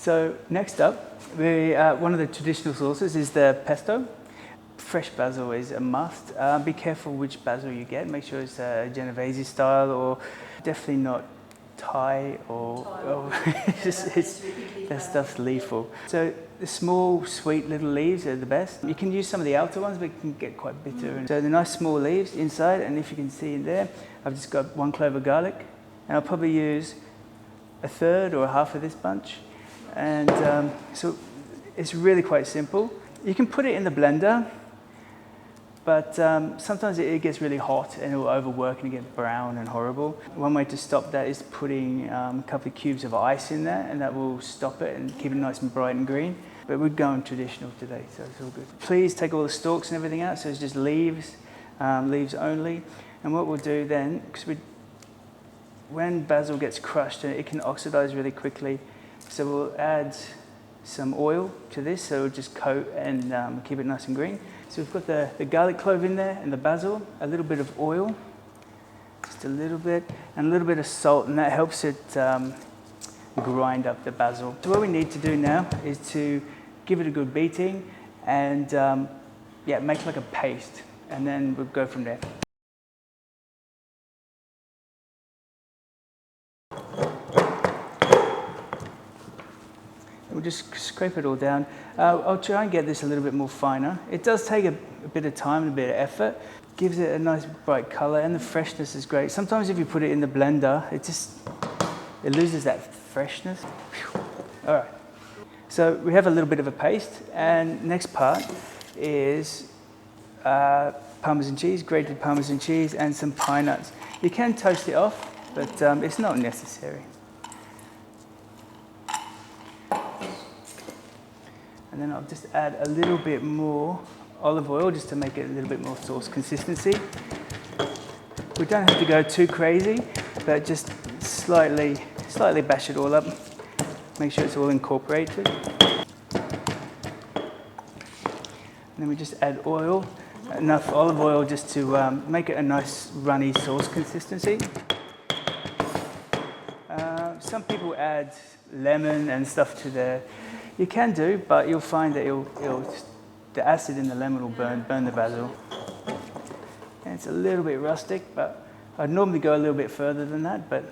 So next up, one of the traditional sauces is the pesto. Fresh basil is a must. Be careful which basil you get. Make sure it's Genovese style, or definitely not Thai or that stuff's lethal. So the small, sweet little leaves are the best. You can use some of the outer ones, but it can get quite bitter. So the nice small leaves inside, and if you can see in there, I've just got 1 clove of garlic, and I'll probably use a third or a half of this bunch. And so it's really quite simple. You can put it in the blender, but sometimes it gets really hot and it will overwork and get brown and horrible. One way to stop that is putting a couple of cubes of ice in there, and that will stop it and keep it nice and bright and green. But we're going traditional today, so it's all good. Please take all the stalks and everything out, so it's just leaves, leaves only. And what we'll do then, because when basil gets crushed, it can oxidize really quickly, so we'll add some oil to this, so it'll just coat and keep it nice and green. So we've got the garlic clove in there and the basil, a little bit of oil, just a little bit, and a little bit of salt, and that helps it grind up the basil. So what we need to do now is to give it a good beating and make like a paste, and then we'll go from there. We'll just scrape it all down. I'll try and get this a little bit more finer. It does take a bit of time and a bit of effort. Gives it a nice bright color, and the freshness is great. Sometimes if you put it in the blender, it loses that freshness. All right. So we have a little bit of a paste, and next part is Parmesan cheese, grated Parmesan cheese, and some pine nuts. You can toast it off, but it's not necessary. And then I'll just add a little bit more olive oil just to make it a little bit more sauce consistency. We don't have to go too crazy, but just slightly bash it all up. Make sure it's all incorporated. And then we just add oil, enough olive oil just to make it a nice runny sauce consistency. Some people add lemon and stuff to their. You can do, but you'll find that the acid in the lemon will burn the basil. And it's a little bit rustic, but I'd normally go a little bit further than that, but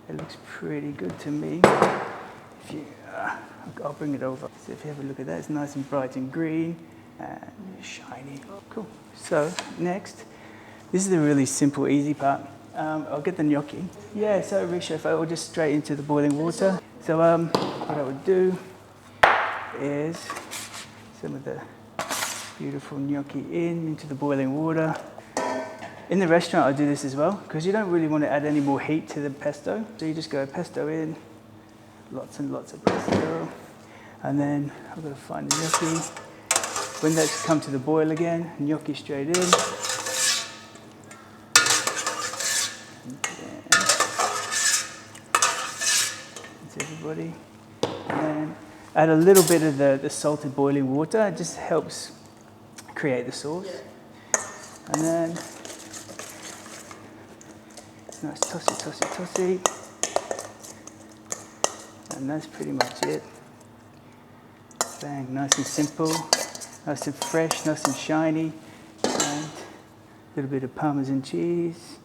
it looks pretty good to me. I'll bring it over. So if you have a look at that, it's nice and bright and green and shiny. Cool. So next, this is the really simple, easy part. I'll get the gnocchi. Yeah, so reshape, I will just straight into the boiling water. So what I would do is some of the beautiful gnocchi into the boiling water. In the restaurant, I do this as well, because you don't really want to add any more heat to the pesto. So you just go pesto in, lots and lots of pesto. And then I've got to find the gnocchi. When that's come to the boil again, gnocchi straight in. Everybody, and then add a little bit of the salted boiling water. It just helps create the sauce. And then nice tossy, and that's pretty much it. Bang, nice and simple, nice and fresh, nice and shiny, and a little bit of Parmesan cheese.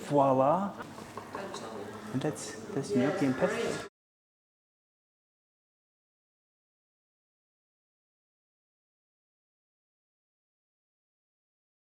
Voila. And that's gnocchi and pesto.